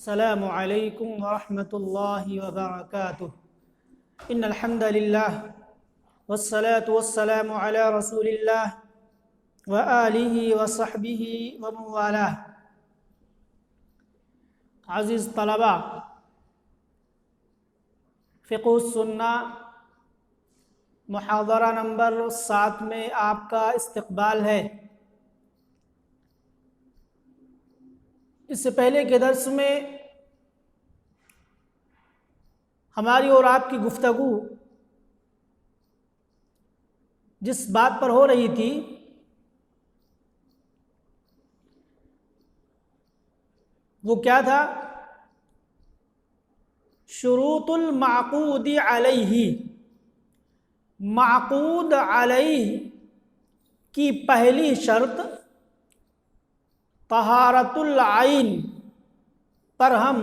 السلام علیکم ورحمۃ اللہ وبرکاتہ ان الحمد للہ والصلاة والسلام علی رسول اللہ وآلہ وصحبہ ومن والاه۔ عزیز طلباء، فقہ السنہ محاضرہ نمبر 7 میں آپ کا استقبال ہے۔ اس سے پہلے کے درس میں ہماری اور آپ کی گفتگو جس بات پر ہو رہی تھی وہ کیا تھا؟ شروط المعقود علیہ، معقود علیہ کی پہلی شرط طہارت العین پر ہم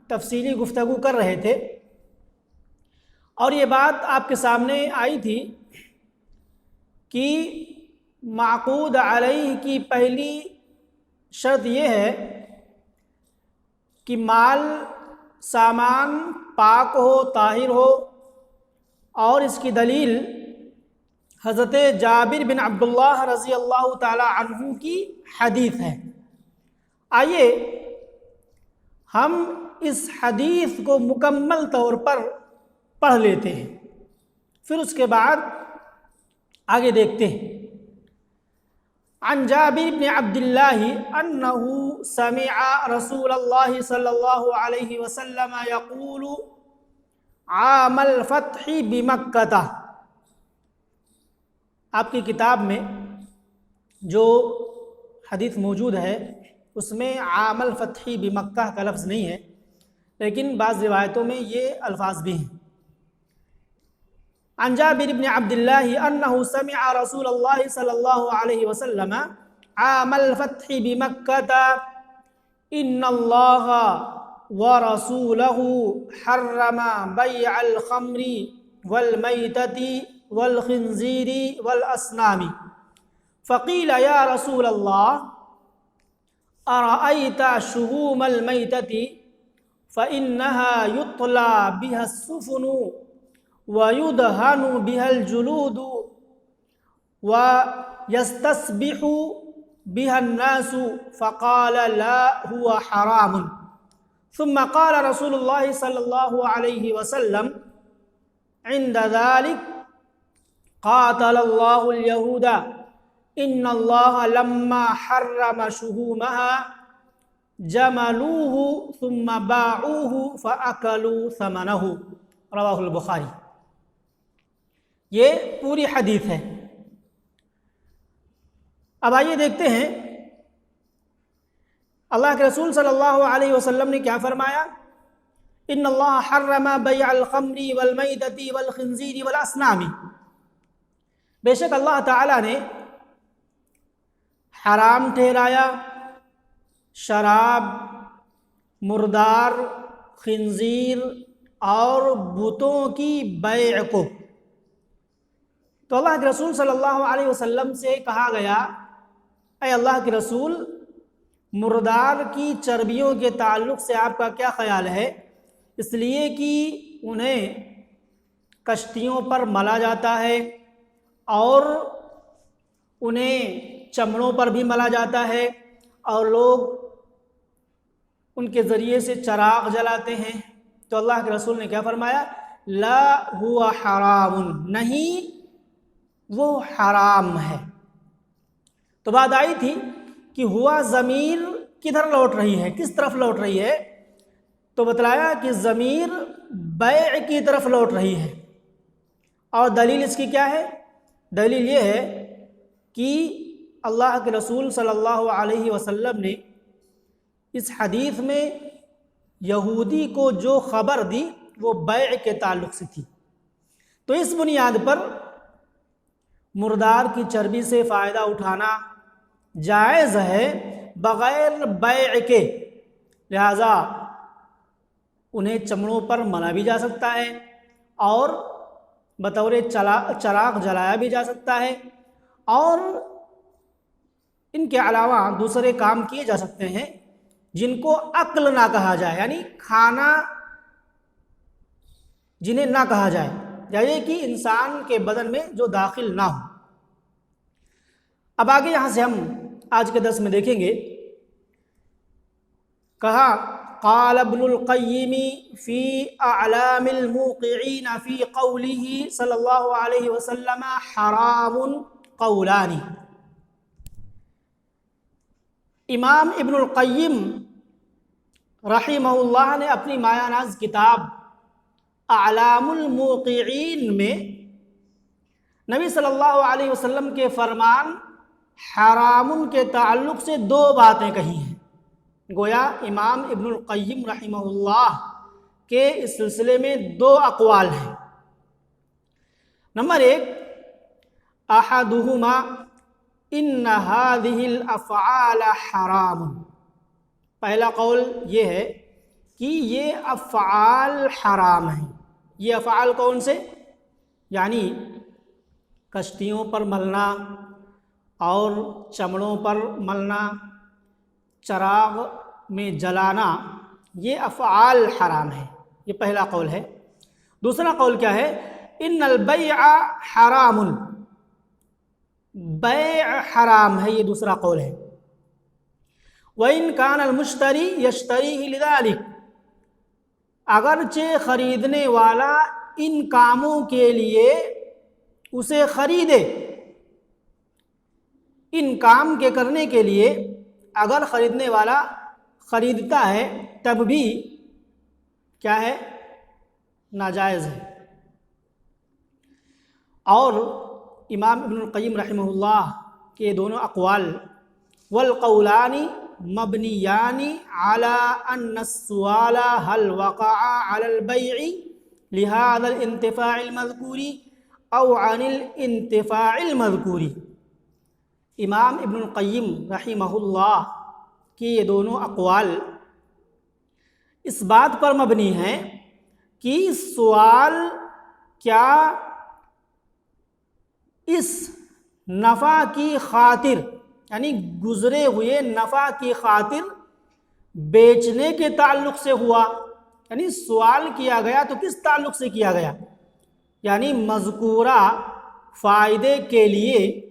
تفصیلی گفتگو کر رہے تھے، اور یہ بات آپ کے سامنے آئی تھی کہ معقود علیہ کی پہلی شرط یہ ہے کہ مال سامان پاک ہو، طاہر ہو، اور اس کی دلیل حضرت جابر بن عبداللہ رضی اللہ تعالی عنہ کی حدیث ہے۔ آئیے ہم اس حدیث کو مکمل طور پر پڑھ لیتے ہیں، پھر اس کے بعد آگے دیکھتے ہیں۔ عن جابر بن عبداللہ انہ سمع رسول اللہ صلی اللہ علیہ وسلم یقول عام الفتح بمکہ۔ آپ کی کتاب میں جو حدیث موجود ہے اس میں عام الفتح بمکہ کا لفظ نہیں ہے، لیکن بعض روایتوں میں یہ الفاظ بھی ہیں۔ عن جابر بن عبداللہ انہ سمع رسول اللہ صلی اللہ علیہ وسلم عام الفتح بمکہ ان اللہ ورسولہ حرم بیع الخمر والمیتۃ والخنزیر والاسنام فقیل یا رسول اللہ ارأیت شحوم المیتۃ فإنها یطلی بها السفن ویدہن بها الجلود ویستصبح بها الناس فقال لا هو حرام ثم قال رسول الله صلی اللہ علیہ وسلم عند ذلك قاتل اللہ اليہود ان اللہ لما حرم شحومها جملوه ثم باعوه فاکلوا ثمنه رواہ البخاری۔ یہ پوری حدیث ہے۔ اب آئیے دیکھتے ہیں اللہ کے رسول صلی اللہ علیہ وسلم نے کیا فرمایا۔ ان اللہ حرم بیع الخمر والمیتۃ والخنزیر والاسنام، بے شک اللہ تعالیٰ نے حرام ٹھہرایا شراب، مردار، خنزیر اور بتوں کی بیع کو۔ تو اللہ کے رسول صلی اللہ علیہ وسلم سے کہا گیا، اے اللہ کے رسول، مردار کی چربیوں کے تعلق سے آپ کا کیا خیال ہے؟ اس لیے کہ انہیں کشتیوں پر ملا جاتا ہے اور انہیں چمڑوں پر بھی ملا جاتا ہے، اور لوگ ان کے ذریعے سے چراغ جلاتے ہیں۔ تو اللہ کے رسول نے کیا فرمایا؟ لا ہوا حرام، نہیں وہ حرام ہے۔ تو بات آئی تھی کہ ہوا ضمیر کدھر لوٹ رہی ہے، کس طرف لوٹ رہی ہے؟ تو بتلایا کہ ضمیر بیع کی طرف لوٹ رہی ہے، اور دلیل اس کی کیا ہے؟ دلیل یہ ہے کہ اللہ کے رسول صلی اللہ علیہ وسلم نے اس حدیث میں یہودی کو جو خبر دی وہ بیع کے تعلق سے تھی، تو اس بنیاد پر مردار کی چربی سے فائدہ اٹھانا جائز ہے بغیر بیع کے، لہذا انہیں چمڑوں پر ملا بھی جا سکتا ہے اور بطور چراغ جلایا بھی جا سکتا ہے، اور ان کے علاوہ دوسرے کام کیے جا سکتے ہیں جن کو عقل نہ کہا جائے، یعنی کھانا جنہیں نہ کہا جائے، یعنی کہ انسان کے بدن میں جو داخل نہ ہو۔ اب آگے یہاں سے ہم آج کے درس میں دیکھیں گے، کہا قال ابن القیم فی اعلام الموقعین فی قوله صلی اللہ علیہ وسلم حرام قولان۔ امام ابن القیم رحمہ اللہ نے اپنی مایہ ناز کتاب اعلام الموقعین میں نبی صلی اللہ علیہ وسلم کے فرمان حرام کے تعلق سے دو باتیں کہی ہیں۔ گویا امام ابن القیم رحمہ اللہ کے اس سلسلے میں دو اقوال ہیں۔ نمبر ایک، احدہما ان هذه الافعال حرام، پہلا قول یہ ہے کہ یہ افعال حرام ہیں۔ یہ افعال کون سے؟ یعنی کشتیوں پر ملنا اور چمڑوں پر ملنا، چراغ میں جلانا، یہ افعال حرام ہے، یہ پہلا قول ہے۔ دوسرا قول کیا ہے؟ ان البیع حرام، بیع حرام ہے، یہ دوسرا قول ہے۔ وَإِن كَانَ الْمُشْتَرِي يَشْتَرِيهِ لِذَلِكَ، اگرچہ خریدنے والا ان کاموں کے لیے اسے خریدے، ان کام کے کرنے کے لیے اگر خریدنے والا خریدتا ہے تب بھی کیا ہے؟ ناجائز ہے۔ اور امام ابن القیم رحمہ اللہ کے دونوں اقوال والقولان مبنیان علی ان السؤال هل وقع على البيع لهذا الانتفاع المذکور او عن الانتفاع المذکور۔ امام ابن القیم رحمہ اللہ کے یہ دونوں اقوال اس بات پر مبنی ہیں کہ سوال کیا اس نفع کی خاطر، یعنی گزرے ہوئے نفع کی خاطر بیچنے کے تعلق سے ہوا، یعنی سوال کیا گیا تو کس تعلق سے کیا گیا؟ یعنی مذکورہ فائدے کے لیے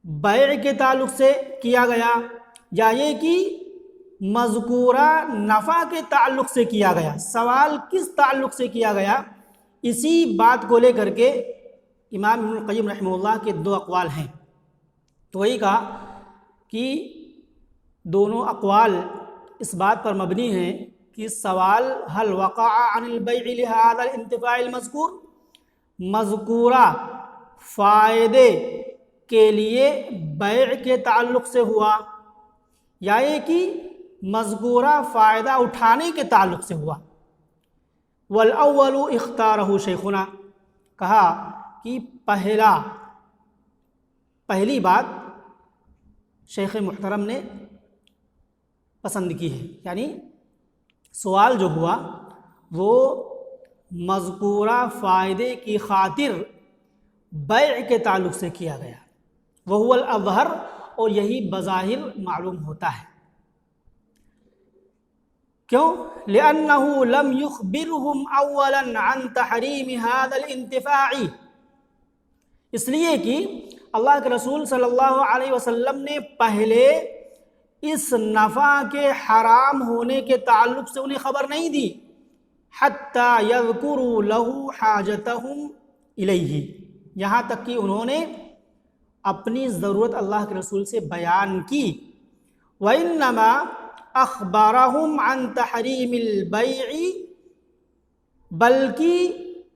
بیع کے تعلق سے کیا گیا، یا یہ کہ مذکورہ نفع کے تعلق سے کیا گیا؟ سوال کس تعلق سے کیا گیا؟ اسی بات کو لے کر کے امام ابن القیم رحمہ اللہ کے دو اقوال ہیں۔ تو وہی کہا کہ دونوں اقوال اس بات پر مبنی ہیں کہ سوال هل وقع عن البيع لهذا الانتفاع المذکور، مذکورہ فائدے کے لیے بیع کے تعلق سے ہوا، یا یہ کہ مذکورہ فائدہ اٹھانے کے تعلق سے ہوا۔ والاول اختارہ شیخنا، کہا کہ پہلی بات شیخ محترم نے پسند کی ہے، یعنی سوال جو ہوا وہ مذکورہ فائدے کی خاطر بیع کے تعلق سے کیا گیا، وہو الاظہر، اور یہی بظاہر معلوم ہوتا ہے۔ کیوں؟ لأنه لم يخبرهم اولا عن تحریم هذا الانتفاع، اس لیے کہ اللہ کے رسول صلی اللہ علیہ وسلم نے پہلے اس نفع کے حرام ہونے کے تعلق سے انہیں خبر نہیں دی، حتی یذکروا له حاجتهم الیہ، یہاں تک کہ انہوں نے اپنی ضرورت اللہ کے رسول سے بیان کی۔ وَإِنَّمَا أَخْبَرَهُمْ عَنْ تَحْرِيمِ الْبَيْعِ، بلکہ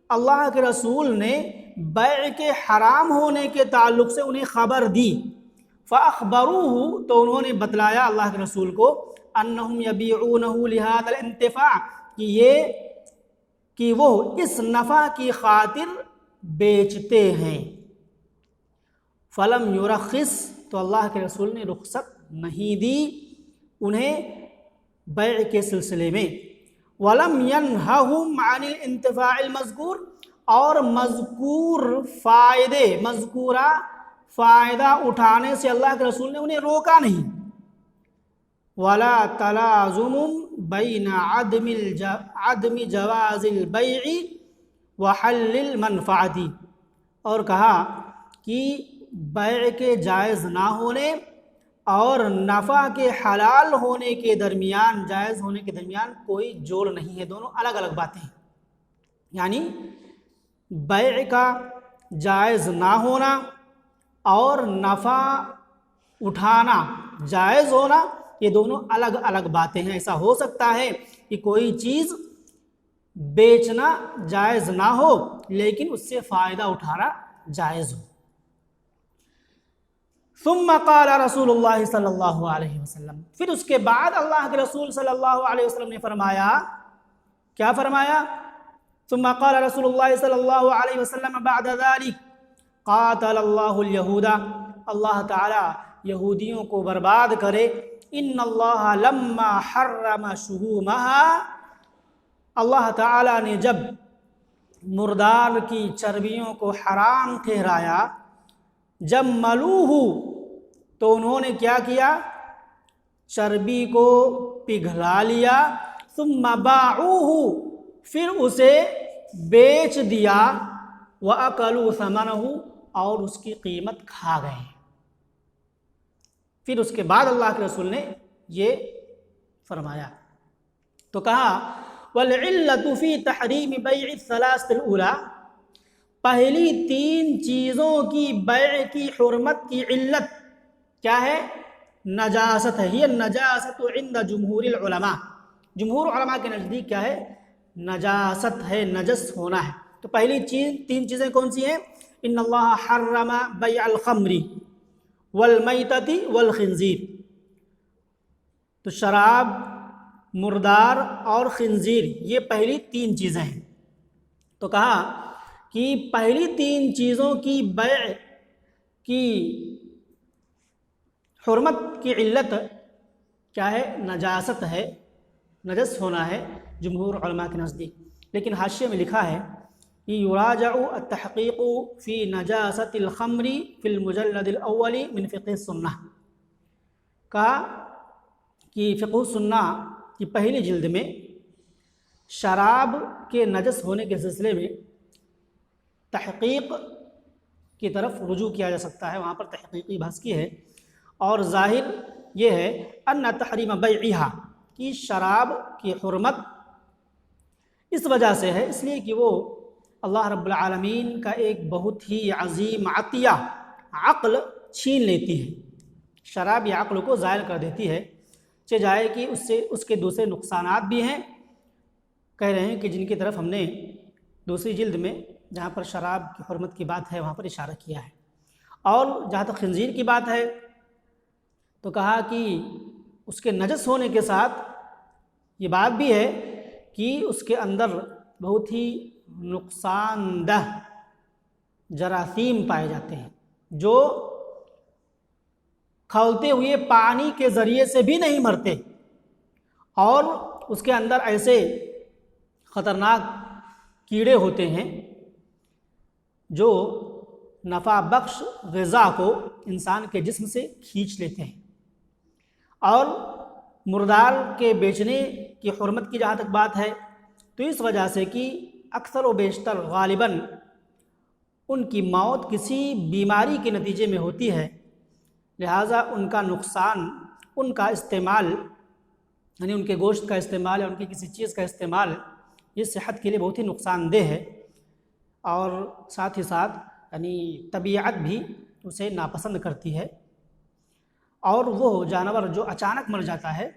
اللہ کے رسول نے بیع کے حرام ہونے کے تعلق سے انہیں خبر دی۔ فَأَخْبَرُوهُ، تو انہوں نے بتلایا اللہ کے رسول کو، أَنَّهُمْ يَبِيعُونَهُ لِهَذَا الْانْتِفَاعِ، کہ وہ اس نفع کی خاطر بیچتے ہیں۔ فلم یرخص، تو اللہ کے رسول نے رخصت نہیں دی انہیں بیع کے سلسلے میں۔ ولم ینہہم عن الانتفاع المذکور، اور مذکورہ فائدہ اٹھانے سے اللہ کے رسول نے انہیں روکا نہیں۔ ولا تلازم بین عدم جواز البیع وحل المنفعتی، اور کہا کہ بیع کے جائز نہ ہونے اور نفع کے حلال ہونے کے درمیان، جائز ہونے کے درمیان کوئی جوڑ نہیں ہے، دونوں الگ الگ باتیں ہیں۔ یعنی بیع کا جائز نہ ہونا اور نفع اٹھانا جائز ہونا، یہ دونوں الگ الگ باتیں ہیں۔ ایسا ہو سکتا ہے کہ کوئی چیز بیچنا جائز نہ ہو لیکن اس سے فائدہ اٹھانا جائز ہو۔ ثم قال رسول اللہ صلی اللہ علیہ وسلم، پھر اس کے بعد اللہ کے رسول صلی اللہ علیہ وسلم نے فرمایا، کیا فرمایا؟ ثم قال رسول اللہ صلی اللہ علیہ وسلم بعد ذلك قاتل اللہ اليہود، اللہ تعالی یہودیوں کو برباد کرے، ان اللہ لما حرم شحومها، اللہ تعالی نے جب مردار کی چربیوں کو حرام ٹھہرایا، جملوہ، تو انہوں نے کیا کیا؟ چربی کو پگھلا لیا، ثم باعوہ، پھر اسے بیچ دیا، وَأَكَلُوا ثَمَنَهُ، اور اس کی قیمت کھا گئے۔ پھر اس کے بعد اللہ کے رسول نے یہ فرمایا، تو کہا وَالْعِلَّةُ فِي تَحْرِيمِ بَيْعِ الثَّلَاثِ الْأُولَى، پہلی تین چیزوں کی بیع کی حرمت کی علت کیا ہے؟ نجاست ہے۔ ہی النجاست عند جمہور العلماء، جمہور علماء کے نزدیک کیا ہے؟ نجاست ہے، نجس ہونا ہے۔ تو پہلی تین چیزیں کون سی ہیں؟ ان اللہ حرم بیع الخمر والمیتۃ والخنزیر، تو شراب، مردار اور خنزیر، یہ پہلی تین چیزیں ہیں۔ تو کہا کہ پہلی تین چیزوں کی بیع کی حرمت کی علت کیا ہے؟ نجاست ہے، نجس ہونا ہے جمہور علماء کے نزدیک۔ لیکن حاشیے میں لکھا ہے کہ یراجع التحقیق فی نجاست الخمر فی المجلد الاول من فقہ السنہ، کہا کہ فقہ السنہ کی پہلی جلد میں شراب کے نجس ہونے کے سلسلے میں تحقیق کی طرف رجوع کیا جا سکتا ہے، وہاں پر تحقیقی بحث کی ہے، اور ظاہر یہ ہے ان تحریم بیعہا، کہ شراب کی حرمت اس وجہ سے ہے، اس لیے کہ وہ اللہ رب العالمین کا ایک بہت ہی عظیم عطیہ، عقل چھین لیتی ہے۔ شراب یہ عقل کو زائل کر دیتی ہے، چہ جائے کہ اس کے دوسرے نقصانات بھی ہیں، کہہ رہے ہیں کہ جن کی طرف ہم نے دوسری جلد میں جہاں پر شراب کی حرمت کی بات ہے وہاں پر اشارہ کیا ہے۔ اور جہاں تک خنزیر کی بات ہے تو کہا کہ اس کے نجس ہونے کے ساتھ یہ بات بھی ہے کہ اس کے اندر بہت ہی نقصان دہ جراثیم پائے جاتے ہیں، جو کھولتے ہوئے پانی کے ذریعے سے بھی نہیں مرتے، اور اس کے اندر ایسے خطرناک کیڑے ہوتے ہیں جو نفع بخش غذا کو انسان کے جسم سے کھینچ لیتے ہیں۔ اور مردار کے بیچنے کی حرمت کی جہاں تک بات ہے تو اس وجہ سے کہ اکثر و بیشتر غالباً ان کی موت کسی بیماری کے نتیجے میں ہوتی ہے، لہٰذا ان کا نقصان، ان کا استعمال، یعنی ان کے گوشت کا استعمال یا ان کی کسی چیز کا استعمال، یہ صحت کے لیے بہت ہی نقصان دہ ہے، اور ساتھ ہی ساتھ یعنی طبیعت بھی اسے ناپسند کرتی ہے۔ اور وہ جانور جو اچانک مر جاتا ہے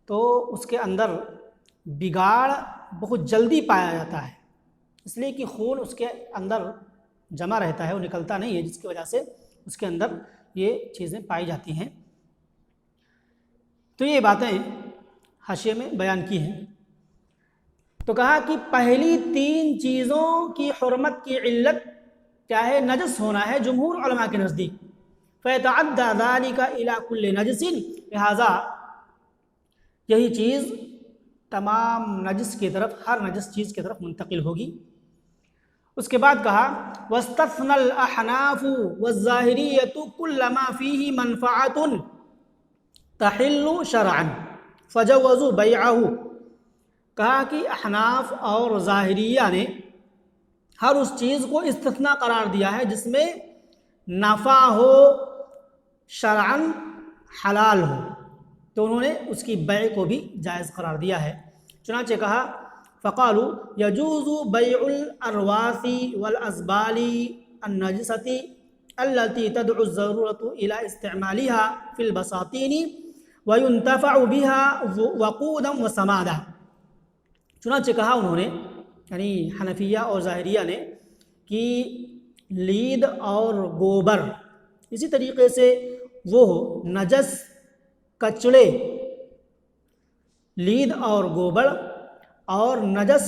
تو اس کے اندر بگاڑ بہت جلدی پایا جاتا ہے، اس لیے کہ خون اس کے اندر جمع رہتا ہے، وہ نکلتا نہیں ہے، جس کی وجہ سے اس کے اندر یہ چیزیں پائی جاتی ہیں۔ تو یہ باتیں حاشیے میں بیان کی ہیں۔ تو کہا کہ پہلی تین چیزوں کی حرمت کی علت کیا ہے؟ نجس ہونا ہے جمہور علماء کے نزدیک۔ فَيَتَعَدَّى ذَلِكَ إِلَى كُلِّ نَجِسٍ، لہٰذا یہی چیز تمام نجس کی طرف، ہر نجس چیز کی طرف منتقل ہوگی۔ اس کے بعد کہا وَاسْتَثْنَى الْأَحْنَافُ وَالظَّاهِرِيَّةُ كُلَّ مَا فِيهِ مَنْفَعَةٌ تحل شرعا فجوزوا بیعہ، کہا کہ احناف اور ظاہریہ نے ہر اس چیز کو استثناء قرار دیا ہے جس میں نفع ہو، شرعاً حلال ہو، تو انہوں نے اس کی بیع کو بھی جائز قرار دیا ہے۔ چنانچہ کہا فقالوا يجوز بيع الارواث والازبال النجسة التي تدعو الضرورة الى استعمالها في البساطين وينتفع بها وقودا وسمادا۔ چنانچہ کہا انہوں نے، یعنی حنفیہ اور ظاہریہ نے، کہ لید اور گوبر اسی طریقے سے وہ نجس کچڑے، لید اور گوبر اور نجس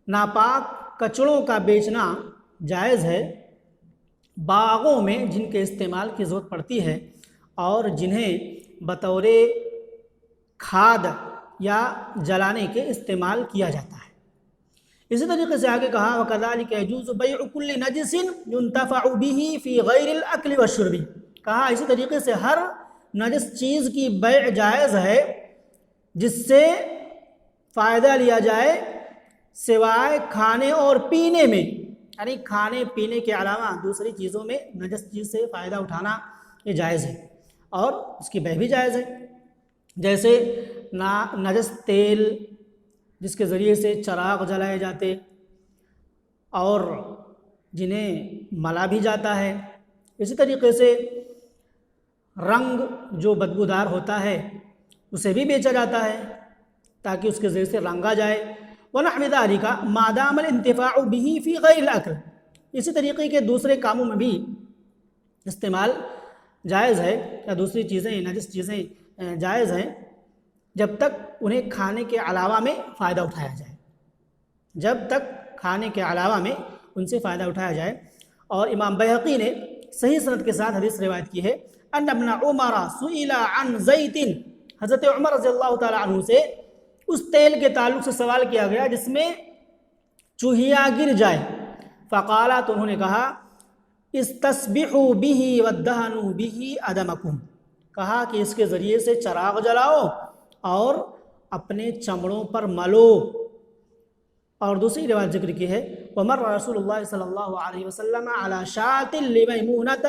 ناپاک کچڑوں کا بیچنا جائز ہے باغوں میں جن کے استعمال کی ضرورت پڑتی ہے اور جنہیں بطور کھاد یا جلانے کے استعمال کیا جاتا ہے۔ اسی طریقے سے آگے کہا وَكَذَلِكَ يَجُوزُ بَيْعُ كُلِّ نَجِسٍ يُنْتَفَعُ بِهِ فِي غَيْرِ الْأَكْلِ وَالشُّرْبِ، کہا اسی طریقے سے ہر نجس چیز کی بیع جائز ہے جس سے فائدہ لیا جائے سوائے کھانے اور پینے میں، یعنی کھانے پینے کے علاوہ دوسری چیزوں میں نجس چیز سے فائدہ اٹھانا یہ جائز ہے اور اس کی بیع بھی جائز ہے۔ جیسے نجس تیل جس کے ذریعے سے چراغ جلائے جاتے اور جنہیں ملا بھی جاتا ہے، اسی طریقے سے رنگ جو بدبودار ہوتا ہے اسے بھی بیچا جاتا ہے تاکہ اس کے ذریعے سے رنگا جائے۔ وَنَحْوِ ذَلِكَ مَا دَامَ الْانْتِفَاعُ بِهِ فِي غَيْرِ الْأَكْلِ، اسی طریقے کے دوسرے کاموں میں بھی استعمال جائز ہے یا دوسری چیزیں نجس چیزیں جائز ہیں جب تک انہیں کھانے کے علاوہ میں فائدہ اٹھایا جائے، جب تک کھانے کے علاوہ میں ان سے فائدہ اٹھایا جائے۔ اور امام بیہقی نے صحیح سند کے ساتھ حدیث روایت کی ہے ان ابن عمر سئل عن زیت، حضرت عمر رضی اللہ تعالی عنہ سے اس تیل کے تعلق سے سوال کیا گیا جس میں چوہیا گر جائے، فقالا، تو انہوں نے کہا استصبحوا به وادهنوا به ادمکم، کہا کہ اس کے ذریعے سے چراغ جلاؤ اور اپنے چمڑوں پر ملو۔ اور دوسری روایت ذکر کی ہے ومر رسول اللہ صلی اللہ علیہ وسلم علی شاۃ لمیمونۃ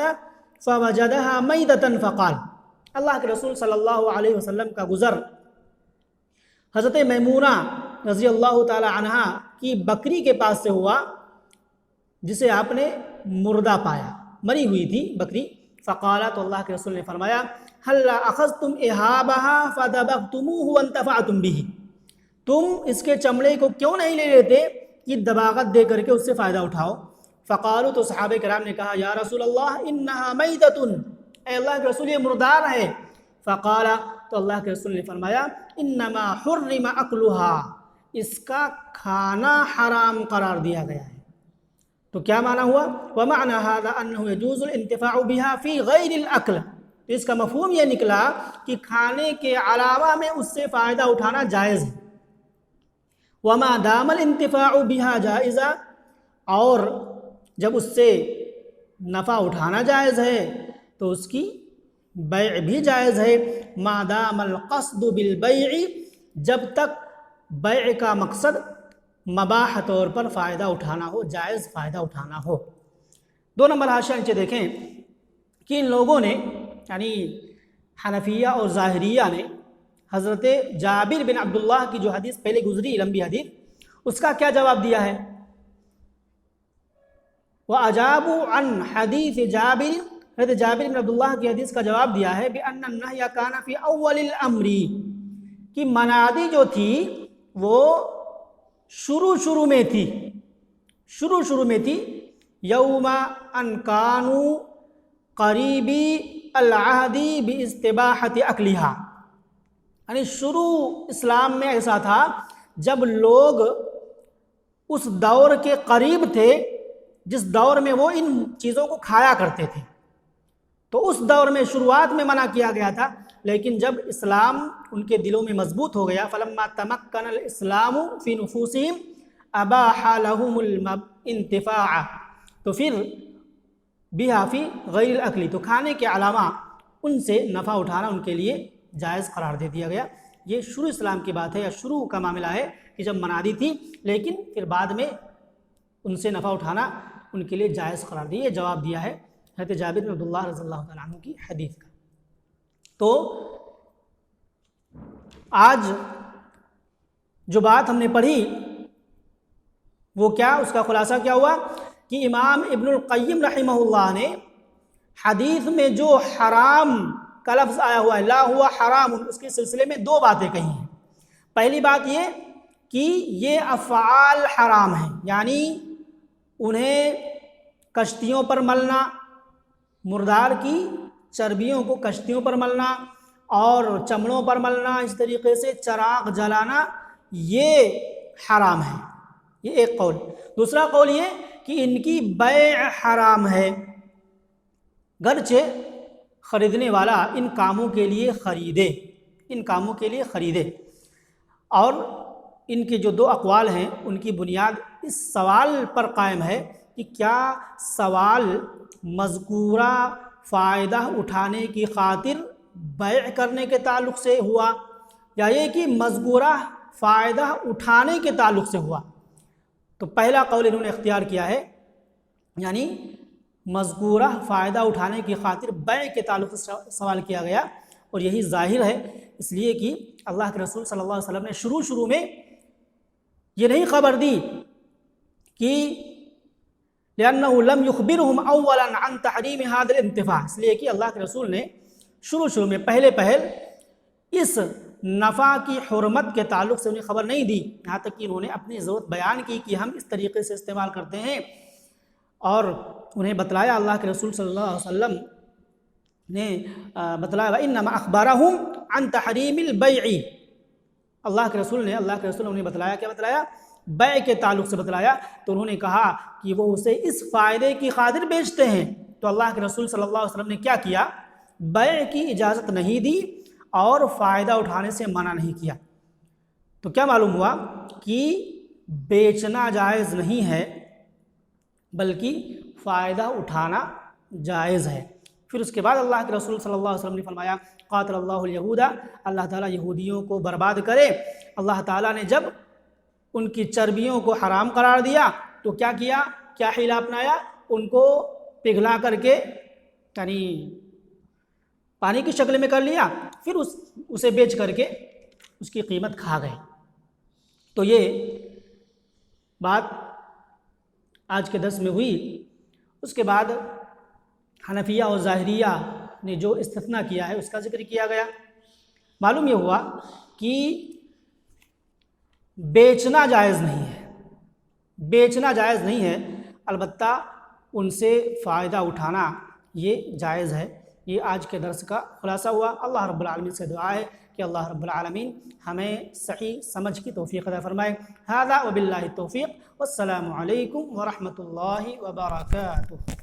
فوجدها میتۃ فقال، اللہ کے رسول صلی اللہ علیہ وسلم کا گزر حضرت میمونہ رضی اللہ تعالی عنہا کی بکری کے پاس سے ہوا جسے آپ نے مردہ پایا، مری ہوئی تھی بکری۔ فقالا، تو اللہ کے رسول نے فرمایا هل اخذتم اهابها فدبغتموه وانتفعتم به، تم اس کے چمڑے کو کیوں نہیں لے لیتے کہ دباغت دے کر کے اس سے فائدہ اٹھاؤ۔ فقالوا، تو صحابہ کرام نے کہا یا رسول اللہ انها میتۃ، اے اللہ کے رسول یہ مردار ہے۔ فقالا، تو اللہ کے رسول نے فرمایا انما حرم اکلها، اس کا کھانا حرام قرار دیا گیا ہے۔ تو کیا معنی ہوا ومعنى هذا انه يجوز الانتفاع بها في غیر الاکل، تو اس کا مفہوم یہ نکلا کہ کھانے کے علاوہ میں اس سے فائدہ اٹھانا جائز ہے۔ وما دام الانتفاع بها جائزہ، اور جب اس سے نفع اٹھانا جائز ہے تو اس کی بیع بھی جائز ہے۔ ما دام القصد بالبیع، جب تک بیع کا مقصد مباح طور پر فائدہ اٹھانا ہو، جائز فائدہ اٹھانا ہو۔ 2 نمبر حاشیہ نیچے دیکھیں کہ ان لوگوں نے یعنی حنفیہ اور ظاہریہ نے حضرت جابر بن عبداللہ کی جو حدیث پہلے گزری لمبی حدیث، اس کا کیا جواب دیا ہے؟ وَأَجَابُوا عَنْ حَدِيثِ جابر، حضرت جابر بن عبداللہ کی حدیث کا جواب دیا ہے بِأَنَّ النَّهْيَ كَانَ فِي أَوَّلِ الْأَمْرِ، کہ منادی جو تھی وہ شروع میں تھی یوم ان کانوا قریبی العہدی باستباحۃ اکلھا، یعنی شروع اسلام میں ایسا تھا جب لوگ اس دور کے قریب تھے جس دور میں وہ ان چیزوں کو کھایا کرتے تھے، تو اس دور میں شروعات میں منع کیا گیا تھا، لیکن جب اسلام ان کے دلوں میں مضبوط ہو گیا فلما تمکن الاسلام فی نفوسہم اباح لہم الانتفاع، تو پھر بہا فی غیر الاکل، تو کھانے کے علاوہ ان سے نفع اٹھانا ان کے لیے جائز قرار دے دیا گیا۔ یہ شروع اسلام کی بات ہے یا شروع کا معاملہ ہے کہ جب منادی تھی، لیکن پھر بعد میں ان سے نفع اٹھانا ان کے لیے جائز قرار دیا۔ یہ جواب دیا ہے حضرت جابر بن عبداللہ رضی اللہ تعالیٰ عنہ کی حدیث کا۔ تو آج جو بات ہم نے پڑھی وہ کیا، اس کا خلاصہ کیا ہوا کہ امام ابن القیم رحمہ اللہ نے حدیث میں جو حرام کا لفظ آیا ہوا ہے لا ہوا حرام، اس کے سلسلے میں دو باتیں کہی ہیں۔ پہلی بات یہ کہ یہ افعال حرام ہیں، یعنی انہیں کشتیوں پر ملنا، مردار کی چربیوں کو کشتیوں پر ملنا اور چمڑوں پر ملنا، اس طریقے سے چراغ جلانا، یہ حرام ہے۔ یہ ایک قول۔ دوسرا قول یہ کہ ان کی بیع حرام ہے، گرچہ خریدنے والا ان کاموں کے لیے خریدے۔ اور ان کے جو دو اقوال ہیں ان کی بنیاد اس سوال پر قائم ہے کہ کیا سوال مذکورہ فائدہ اٹھانے کی خاطر بیع کرنے کے تعلق سے ہوا یا یہ کہ مذکورہ فائدہ اٹھانے کے تعلق سے ہوا۔ تو پہلا قول انہوں نے اختیار کیا ہے، یعنی مذکورہ فائدہ اٹھانے کی خاطر بیع کے تعلق سے سوال کیا گیا، اور یہی ظاہر ہے، اس لیے کہ اللہ کے رسول صلی اللہ علیہ وسلم نے شروع میں یہ نہیں خبر دی کہ لِأَنَّهُ لَمْ يُخْبِرْهُمْ أَوَّلًا عَنْ تَحْرِيمِ هَذَا الْانْتِفَاعِ، اس لیے کہ اللہ کے رسول نے شروع میں پہل اس نفع کی حرمت کے تعلق سے انہیں خبر نہیں دی، یہاں تک کہ انہوں نے اپنی ضرورت بیان کی کہ ہم اس طریقے سے استعمال کرتے ہیں، اور انہیں بتلایا اللہ کے رسول صلی اللہ علیہ وسلم نے بتلایا وَإِنَّمَا أَخْبَرَهُمْ عَنْ تَحْرِيمِ الْبَيْعِ، اللہ کے رسول نے انہیں بتلایا، کیا بتلایا؟ بیع کے تعلق سے بتلایا۔ تو انہوں نے کہا کہ وہ اسے اس فائدے کی خاطر بیچتے ہیں، تو اللہ کے رسول صلی اللہ علیہ وسلم نے کیا کیا؟ بیع کی اجازت نہیں دی اور فائدہ اٹھانے سے منع نہیں کیا۔ تو کیا معلوم ہوا کہ بیچنا جائز نہیں ہے بلکہ فائدہ اٹھانا جائز ہے۔ پھر اس کے بعد اللہ کے رسول صلی اللہ علیہ وسلم نے فرمایا قاتل اللہ الیہود، اللہ تعالیٰ یہودیوں کو برباد کرے۔ اللہ تعالیٰ نے جب ان کی چربیوں کو حرام قرار دیا تو کیا کیا؟ کیا حیلہ اپنایا؟ ان کو پگھلا کر کے یعنی پانی کی شکل میں کر لیا، پھر اسے بیچ کر کے اس کی قیمت کھا گئے۔ تو یہ بات آج کے درس میں ہوئی۔ اس کے بعد حنفیہ اور ظاہریہ نے جو استثناء کیا ہے اس کا ذکر کیا گیا۔ معلوم یہ ہوا کہ بیچنا جائز نہیں ہے، البتہ ان سے فائدہ اٹھانا یہ جائز ہے۔ یہ آج کے درس کا خلاصہ ہوا۔ اللہ رب العالمین سے دعا ہے کہ اللہ رب العالمین ہمیں صحیح سمجھ کی توفیق عطا فرمائے۔ ھذا وباللہ التوفیق، والسلام علیکم ورحمۃ اللہ وبرکاتہ۔